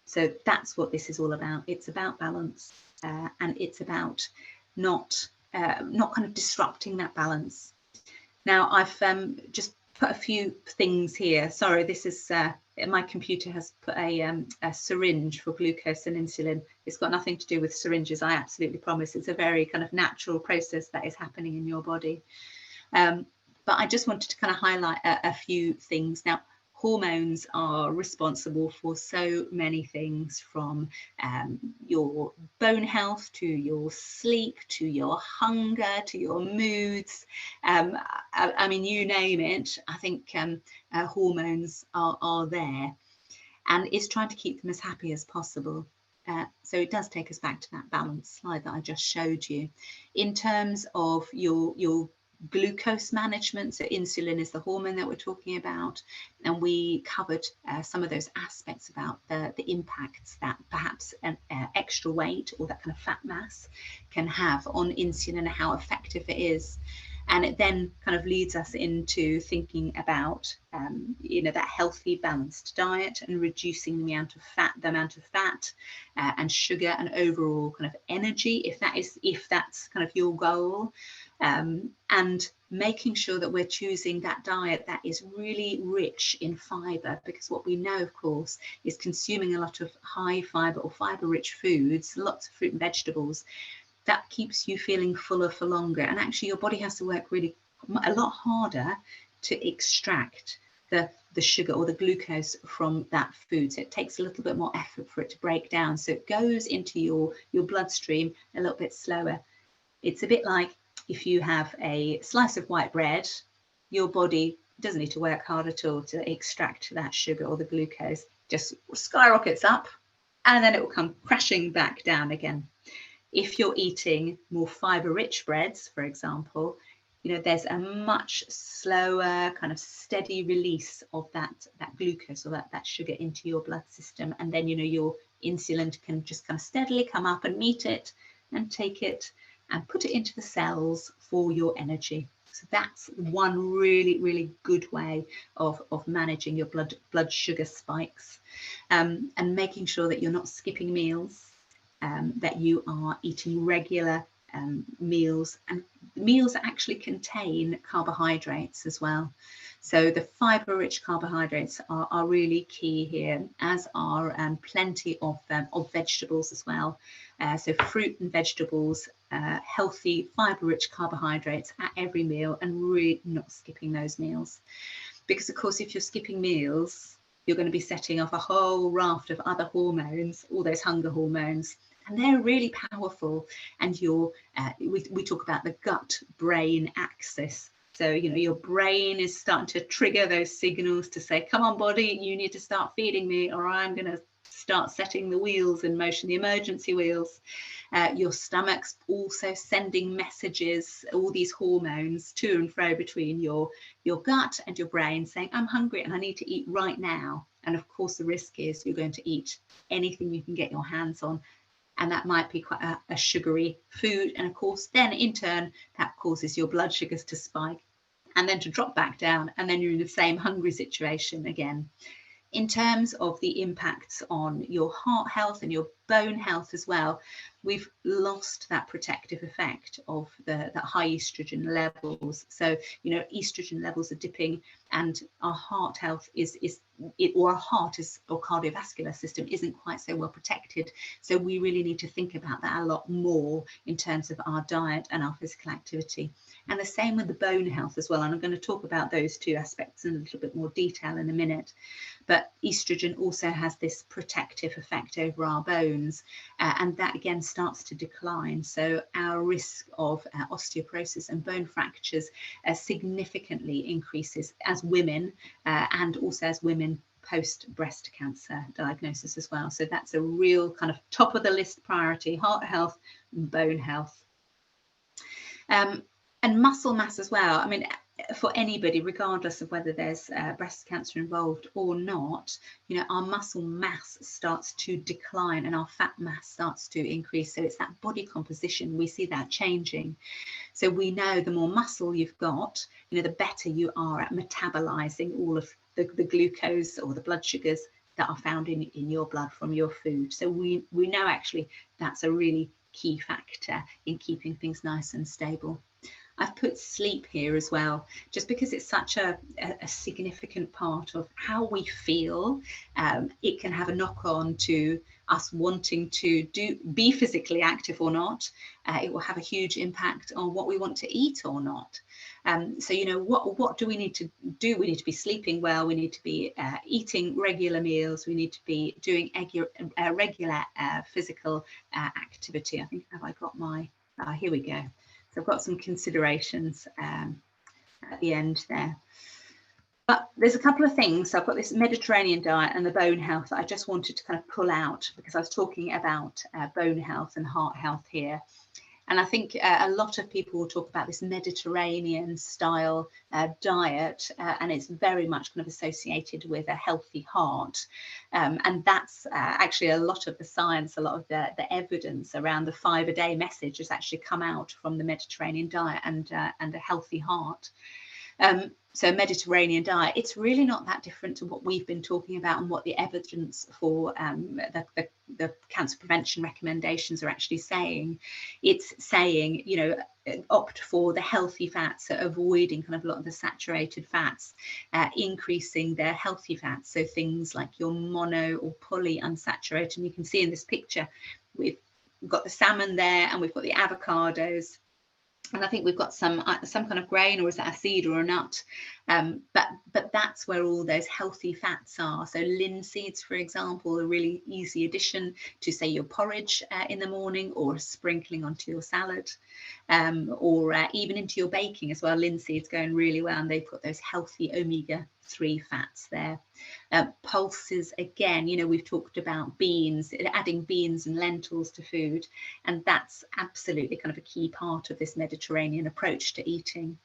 So that's what this is all about. It's about balance, and it's about not kind of disrupting that balance. Now, I've just put a few things here. Sorry, this is my computer has put a syringe for glucose and insulin. It's got nothing to do with syringes, I absolutely promise. It's a very kind of natural process that is happening in your body. But I just wanted to kind of highlight a few things. Now, hormones are responsible for so many things, from your bone health to your sleep to your hunger to your moods. I mean, you name it. I think hormones are there, and it's trying to keep them as happy as possible. So it does take us back to that balance slide that I just showed you. In terms of your glucose management, so insulin is the hormone that we're talking about, and we covered some of those aspects about the impacts that perhaps an extra weight or that kind of fat mass can have on insulin and how effective it is. And it then kind of leads us into thinking about you know, that healthy balanced diet and reducing the amount of fat and sugar and overall kind of energy, if that's kind of your goal. And making sure that we're choosing that diet that is really rich in fiber, because what we know, of course, is consuming a lot of high fiber or fiber rich foods, lots of fruit and vegetables, that keeps you feeling fuller for longer. And actually your body has to work really a lot harder to extract the sugar or the glucose from that food. So it takes a little bit more effort for it to break down. So it goes into your bloodstream a little bit slower. It's a bit like if you have a slice of white bread, your body doesn't need to work hard at all to extract that sugar or the glucose, just skyrockets up and then it will come crashing back down again. If you're eating more fiber-rich breads, for example, you know, there's a much slower kind of steady release of that glucose or that sugar into your blood system. And then, you know, your insulin can just kind of steadily come up and meet it and take it and put it into the cells for your energy. So that's one really, really good way of managing your blood sugar spikes, and making sure that you're not skipping meals, that you are eating regular meals, and meals that actually contain carbohydrates as well. So the fiber-rich carbohydrates are really key here, as are plenty of vegetables as well. So fruit and vegetables, healthy fiber-rich carbohydrates at every meal, and really not skipping those meals. Because of course, if you're skipping meals, you're going to be setting off a whole raft of other hormones, all those hunger hormones, and they're really powerful. And we talk about the gut-brain axis. So, you know, your brain is starting to trigger those signals to say, come on, body, you need to start feeding me, or I'm going to start setting the wheels in motion, the emergency wheels. Your stomach's also sending messages, all these hormones to and fro between your gut and your brain, saying, I'm hungry and I need to eat right now. And of course, the risk is you're going to eat anything you can get your hands on. And that might be quite a sugary food. And of course, then in turn, that causes your blood sugars to spike and then to drop back down. And then you're in the same hungry situation again. In terms of the impacts on your heart health and your bone health as well, we've lost that protective effect of the high estrogen levels. So, you know, estrogen levels are dipping, and our heart health or our heart or cardiovascular system isn't quite so well protected. So we really need to think about that a lot more in terms of our diet and our physical activity. And the same with the bone health as well. And I'm going to talk about those two aspects in a little bit more detail in a minute. But estrogen also has this protective effect over our bones, and that again starts to decline. So our risk of osteoporosis and bone fractures significantly increases as women, and also as women post breast cancer diagnosis as well. So that's a real kind of top of the list priority: heart health and bone health. And muscle mass as well. I mean, for anybody, regardless of whether there's breast cancer involved or not, you know, our muscle mass starts to decline and our fat mass starts to increase. So it's that body composition, we see that changing. So we know the more muscle you've got, you know, the better you are at metabolizing all of the glucose or the blood sugars that are found in your blood from your food. So we know actually that's a really key factor in keeping things nice and stable. I've put sleep here as well, just because it's such a significant part of how we feel. It can have a knock-on to us wanting to be physically active or not. It will have a huge impact on what we want to eat or not. So, you know, what do we need to do? We need to be sleeping well. We need to be eating regular meals. We need to be doing regular physical activity. I think, have I got my, here we go. So I've got some considerations at the end there. But there's a couple of things. So I've got this Mediterranean diet and the bone health that I just wanted to kind of pull out, because I was talking about bone health and heart health here. And I think a lot of people will talk about this Mediterranean style diet, and it's very much kind of associated with a healthy heart. And that's actually a lot of the science, a lot of the evidence around the 5-a-day message has actually come out from the Mediterranean diet and a healthy heart. So Mediterranean diet, it's really not that different to what we've been talking about and what the evidence for the cancer prevention recommendations are actually saying. It's saying, you know, opt for the healthy fats, so avoiding kind of a lot of the saturated fats, increasing their healthy fats, so things like your mono or poly unsaturated. And you can see in this picture, we've got the salmon there and we've got the avocados. And I think we've got some kind of grain, or is that a seed or a nut? But that's where all those healthy fats are. So linseeds, for example, a really easy addition to, say, your porridge in the morning, or sprinkling onto your salad, or even into your baking as well. Linseeds going really well, and they've got those healthy omega-3 fats there. Pulses, again, you know, we've talked about beans, adding beans and lentils to food, and that's absolutely kind of a key part of this Mediterranean approach to eating.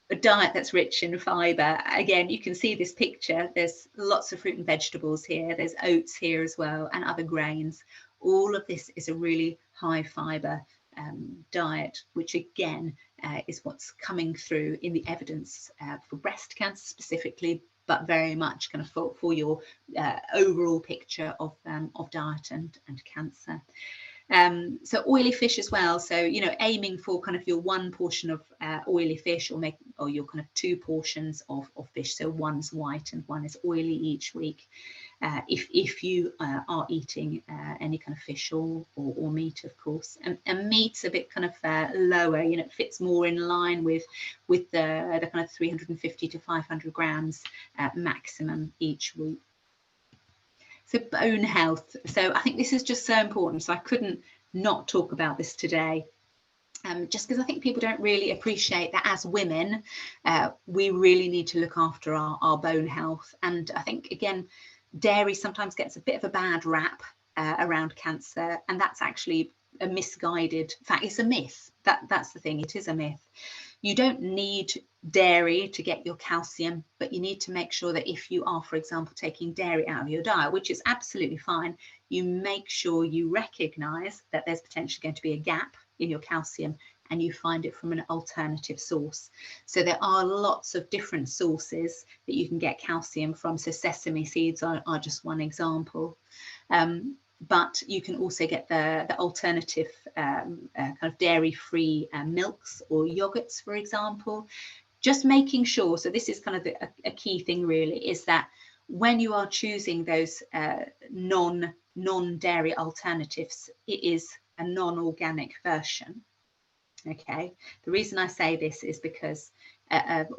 A diet that's rich in fibre. Again, you can see this picture, there's lots of fruit and vegetables here, there's oats here as well, and other grains. All of this is a really high fibre diet, which again is what's coming through in the evidence for breast cancer specifically, but very much kind of for your overall picture of diet and cancer. So oily fish as well. So, you know, aiming for kind of your one portion of oily fish, or your kind of 2 portions of fish. So one's white and one is oily each week. If you are eating any kind of fish or meat, of course. And meat's a bit kind of lower, you know, it fits more in line with the kind of 350 to 500 grams maximum each week. So bone health. So I think this is just so important. So I couldn't not talk about this today. Just because I think people don't really appreciate that as women, we really need to look after our bone health. And I think, again, dairy sometimes gets a bit of a bad rap around cancer, and that's actually a misguided fact. It's a myth. That's the thing. It is a myth. You don't need dairy to get your calcium, but you need to make sure that if you are, for example, taking dairy out of your diet, which is absolutely fine, you make sure you recognize that there's potentially going to be a gap in your calcium, and you find it from an alternative source. So there are lots of different sources that you can get calcium from. So sesame seeds are just one example. but you can also get the alternative kind of dairy-free milks or yogurts, for example. Just making sure, so this is kind of a key thing really, is that when you are choosing those non-dairy alternatives, it is a non-organic version. Okay, the reason I say this is because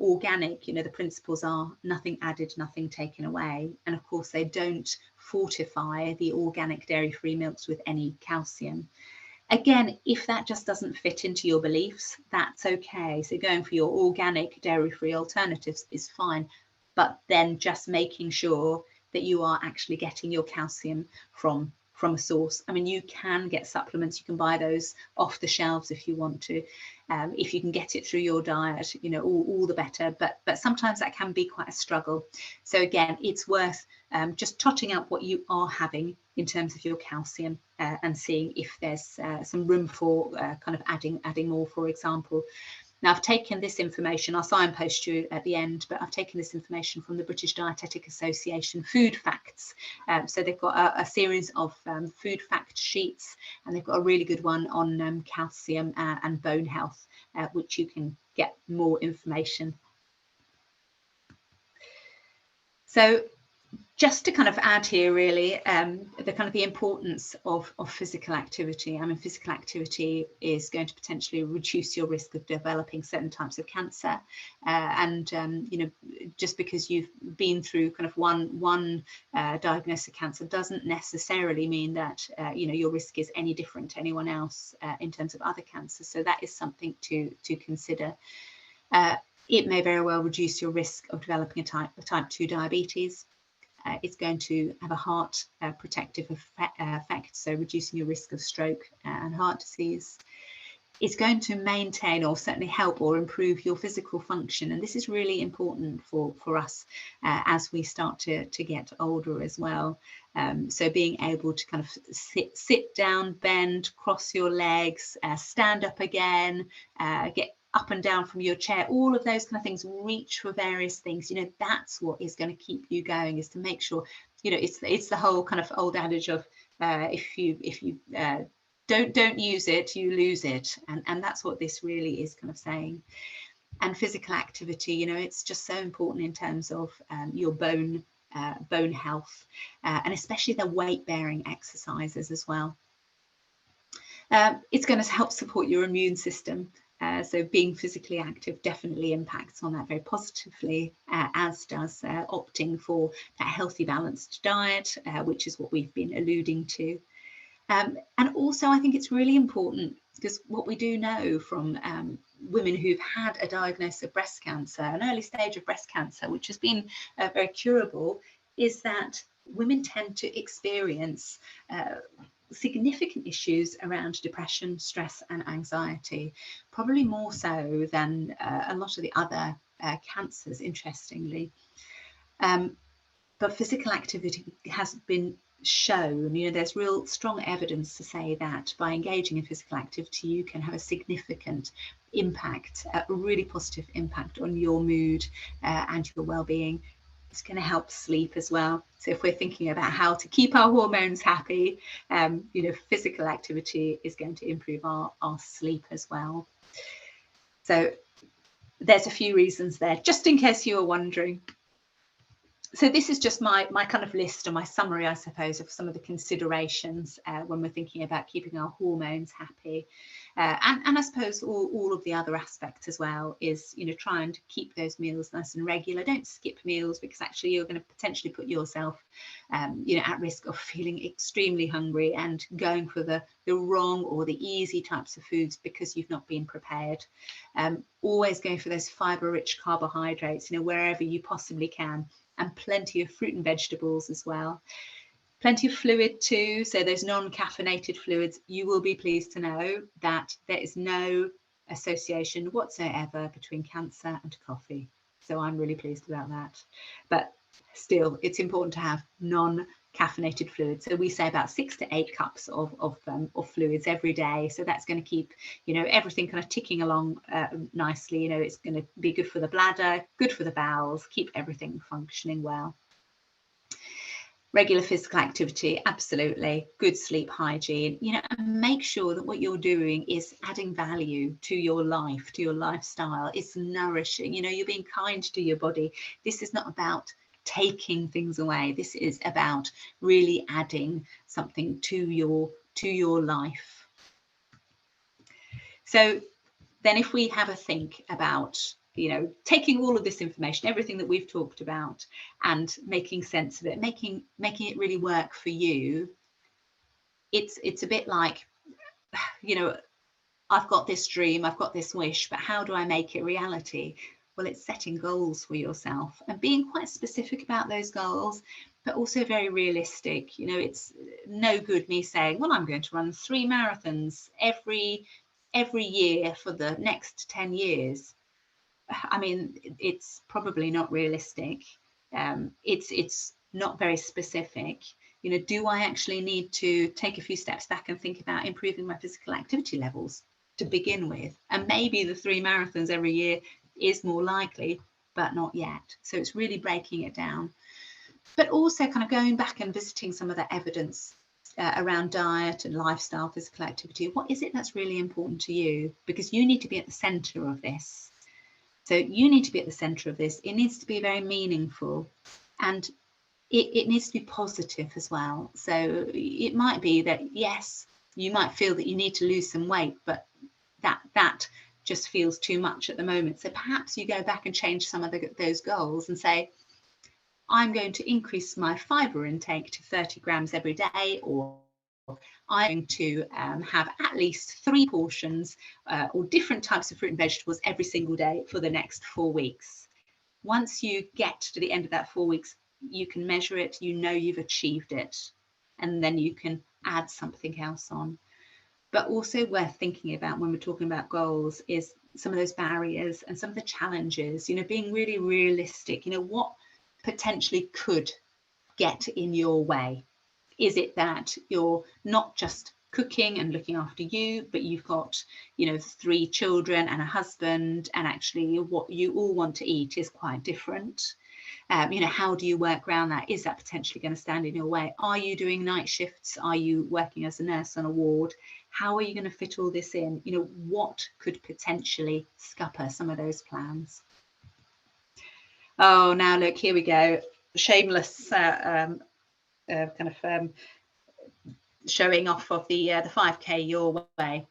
organic, you know, the principles are nothing added, nothing taken away, and of course they don't fortify the organic dairy-free milks with any calcium. Again, if that just doesn't fit into your beliefs, that's okay. So going for your organic dairy-free alternatives is fine, but then just making sure that you are actually getting your calcium from a source. I mean, you can get supplements, you can buy those off the shelves if you want to. If you can get it through your diet, you know, all the better, but sometimes that can be quite a struggle. So again, it's worth just totting up what you are having in terms of your calcium and seeing if there's some room for kind of adding more, for example. Now, I've taken this information, I'll signpost you at the end, but I've taken this information from the British Dietetic Association Food Facts. So they've got a series of food fact sheets, and they've got a really good one on calcium and bone health, which you can get more information. So just to kind of add here really, the importance of physical activity. I mean, physical activity is going to potentially reduce your risk of developing certain types of cancer. You know, just because you've been through kind of one diagnosis of cancer doesn't necessarily mean that, you know, your risk is any different to anyone else in terms of other cancers. So that is something to consider. It may very well reduce your risk of developing a type 2 diabetes. It's going to have a heart protective effect, so reducing your risk of stroke and heart disease. It's going to maintain or certainly help or improve your physical function, and this is really important for us as we start to get older as well. So being able to kind of sit down, bend, cross your legs, stand up again, get up and down from your chair, all of those kind of things, reach for various things, you know, that's what is going to keep you going, is to make sure, you know, it's the whole kind of old adage of if you don't use it, you lose it, and that's what this really is kind of saying. And physical activity, you know, it's just so important in terms of your bone health, and especially the weight-bearing exercises as well. It's going to help support your immune system. So being physically active definitely impacts on that very positively, as does opting for that healthy, balanced diet, which is what we've been alluding to. And also, I think it's really important, because what we do know from women who've had a diagnosis of breast cancer, an early stage of breast cancer, which has been very curable, is that women tend to experience significant issues around depression, stress and anxiety, probably more so than a lot of the other cancers, interestingly. But physical activity has been shown, you know, there's real strong evidence to say that by engaging in physical activity, you can have a significant impact, a really positive impact on your mood and your well-being. It's going to help sleep as well. So if we're thinking about how to keep our hormones happy, you know, physical activity is going to improve our sleep as well. So there's a few reasons there, just in case you were wondering. So this is just my kind of list, or my summary, I suppose, of some of the considerations when we're thinking about keeping our hormones happy. And I suppose all of the other aspects as well is, you know, trying to keep those meals nice and regular. Don't skip meals, because actually you're going to potentially put yourself, you know, at risk of feeling extremely hungry and going for the wrong or the easy types of foods because you've not been prepared. Always going for those fibre-rich carbohydrates, you know, wherever you possibly can. And plenty of fruit and vegetables as well. Plenty of fluid too, so those non-caffeinated fluids. You will be pleased to know that there is no association whatsoever between cancer and coffee. So I'm really pleased about that. But still, it's important to have non-caffeinated fluids. So we say about 6 to 8 cups of fluids every day. So that's going to keep, you know, everything kind of ticking along nicely. You know, it's going to be good for the bladder, good for the bowels, keep everything functioning well. Regular physical activity, absolutely. Good sleep hygiene, and make sure that what you're doing is adding value to your life, to your lifestyle. It's nourishing, you're being kind to your body. This is not about taking things away. This is about really adding something to your life. So then if we have a think about, taking all of this information, everything that we've talked about, and making sense of it, making it really work for you, it's a bit like, I've got this dream, I've got this wish, but how do I make it reality? Well, it's setting goals for yourself and being quite specific about those goals, but also very realistic. It's no good me saying, well, I'm going to run 3 marathons every year for the next 10 years. I mean, it's probably not realistic. It's not very specific. Do I actually need to take a few steps back and think about improving my physical activity levels to begin with? And maybe the 3 marathons every year is more likely, but not yet. So it's really breaking it down. But also kind of going back and visiting some of the evidence around diet and lifestyle, physical activity. What is it that's really important to you? Because you need to be at the center of this. So you need to be at the center of this. It needs to be very meaningful, and it needs to be positive as well. So it might be that, yes, you might feel that you need to lose some weight, but that just feels too much at the moment. So perhaps you go back and change some of those goals and say, I'm going to increase my fibre intake to 30 grams every day, or I'm going to have at least 3 portions or different types of fruit and vegetables every single day for the next 4 weeks. Once you get to the end of that 4 weeks, you can measure it, you've achieved it, and then you can add something else on. But also worth thinking about when we're talking about goals is some of those barriers and some of the challenges, being really realistic, what potentially could get in your way. Is it that you're not just cooking and looking after you, but you've got, 3 children and a husband, and actually what you all want to eat is quite different? How do you work around that? Is that potentially going to stand in your way? Are you doing night shifts? Are you working as a nurse on a ward? How are you going to fit all this in? What could potentially scupper some of those plans? Oh, now look, here we go. Shameless showing off of the 5K your way.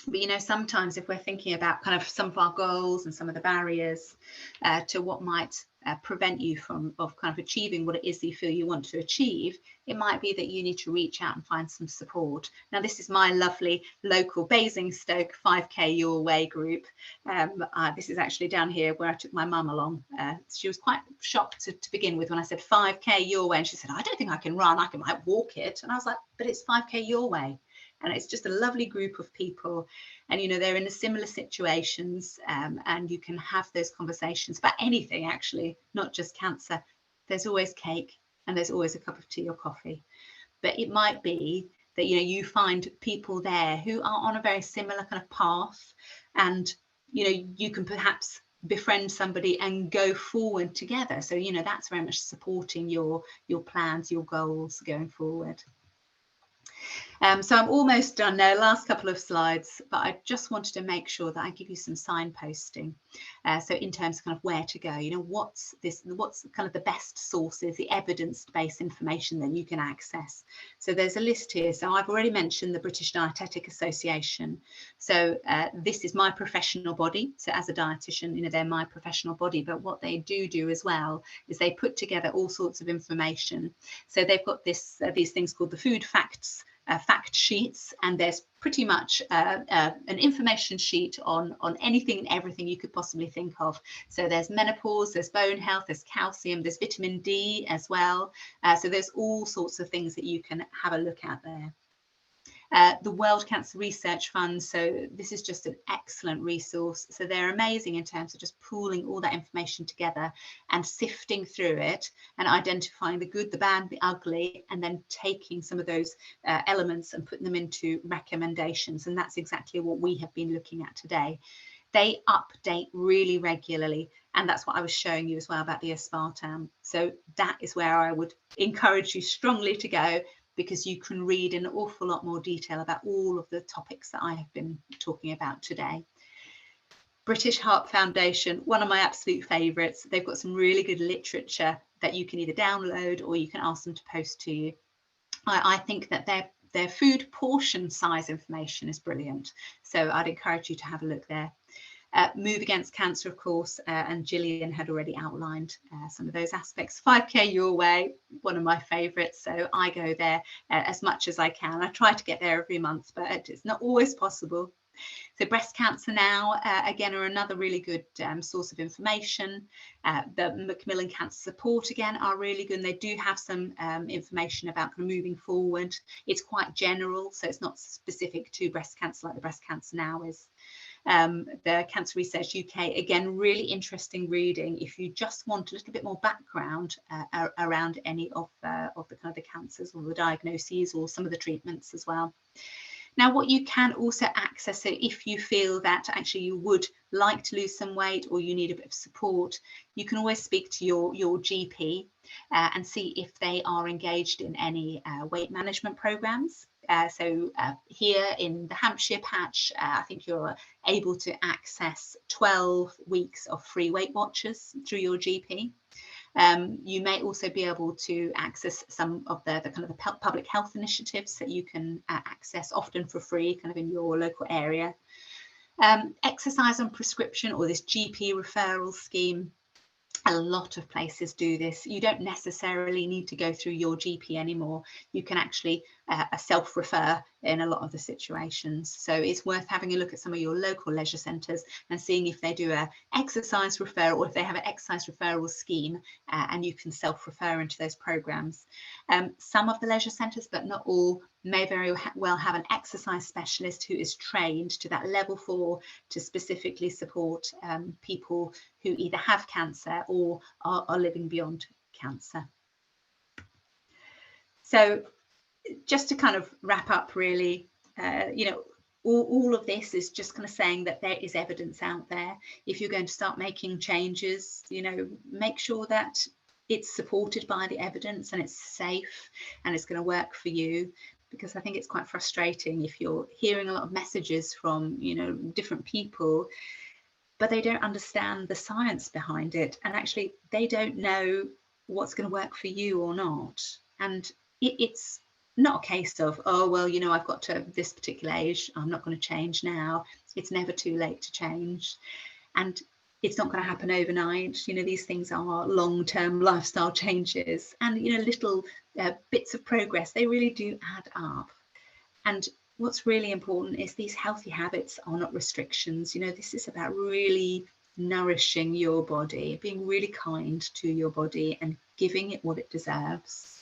But sometimes if we're thinking about kind of some of our goals and some of the barriers to what might prevent you from kind of achieving what it is that you feel you want to achieve, it might be that you need to reach out and find some support. Now, this is my lovely local Basingstoke 5K Your Way group. This is actually down here where I took my mum along. She was quite shocked to begin with when I said 5K Your Way, and she said, I don't think I can run, I might walk it. And I was like, but it's 5K Your Way. And it's just a lovely group of people, and they're in similar situations, and you can have those conversations about anything, actually, not just cancer. There's always cake and there's always a cup of tea or coffee. But it might be that you find people there who are on a very similar kind of path, and you can perhaps befriend somebody and go forward together. So that's very much supporting your plans, your goals going forward. So I'm almost done now, last couple of slides, but I just wanted to make sure that I give you some signposting. So in terms of kind of where to go, what's kind of the best sources, the evidence-based information that you can access. So there's a list here. So I've already mentioned the British Dietetic Association. So this is my professional body. So as a dietitian, they're my professional body, but what they do as well is they put together all sorts of information. So they've got these things called the food facts, fact sheets, and there's pretty much an information sheet on anything and everything you could possibly think of. So there's menopause, there's bone health, there's calcium, there's vitamin D as well. So there's all sorts of things that you can have a look at there. The World Cancer Research Fund, so this is just an excellent resource. So they're amazing in terms of just pooling all that information together and sifting through it and identifying the good, the bad, the ugly, and then taking some of those elements and putting them into recommendations. And that's exactly what we have been looking at today. they update really regularly. And that's what I was showing you as well about the aspartame. So that is where I would encourage you strongly to go, because you can read in an awful lot more detail about all of the topics that I have been talking about today. British Heart Foundation, one of my absolute favourites. They've got some really good literature that you can either download or you can ask them to post to you. I think that their food portion size information is brilliant. So I'd encourage you to have a look there. Move Against Cancer, of course, and Gillian had already outlined some of those aspects. 5K Your Way, one of my favourites. So I go there as much as I can. I try to get there every month, but it's not always possible. So Breast Cancer Now, again, are another really good source of information. The Macmillan Cancer Support, again, are really good. And they do have some information about moving forward. It's quite general, so it's not specific to breast cancer like the Breast Cancer Now is. The Cancer Research UK, again, really interesting reading if you just want a little bit more background around any of the kind of the cancers or the diagnoses or some of the treatments as well. Now, what you can also access, so if you feel that actually you would like to lose some weight or you need a bit of support, you can always speak to your GP and see if they are engaged in any weight management programs. So here in the Hampshire patch, I think you're able to access 12 weeks of free Weight Watchers through your GP. You may also be able to access some of the kind of the public health initiatives that you can access, often for free, kind of in your local area. Exercise on prescription, or this GP referral scheme. A lot of places do this. You don't necessarily need to go through your GP anymore. You can actually self-refer in a lot of the situations. So it's worth having a look at some of your local leisure centres and seeing if they do a exercise referral, or if they have an exercise referral scheme, and you can self-refer into those programmes. Some of the leisure centres, but not all, may very well have an exercise specialist who is trained to that level 4 to specifically support people who either have cancer or are living beyond cancer. So just to kind of wrap up, really, you know, all of this is just kind of saying that there is evidence out there. If you're going to start making changes, you know, make sure that it's supported by the evidence and it's safe and it's going to work for you. Because I think it's quite frustrating if you're hearing a lot of messages from, you know, different people, but they don't understand the science behind it, and actually they don't know what's going to work for you or not. And it's not a case of, oh, well, you know, I've got to this particular age, I'm not going to change now. It's never too late to change, and it's not going to happen overnight. You know, these things are long-term lifestyle changes, and, you know, little bits of progress, they really do add up. And what's really important is these healthy habits are not restrictions. You know, this is about really nourishing your body, being really kind to your body and giving it what it deserves.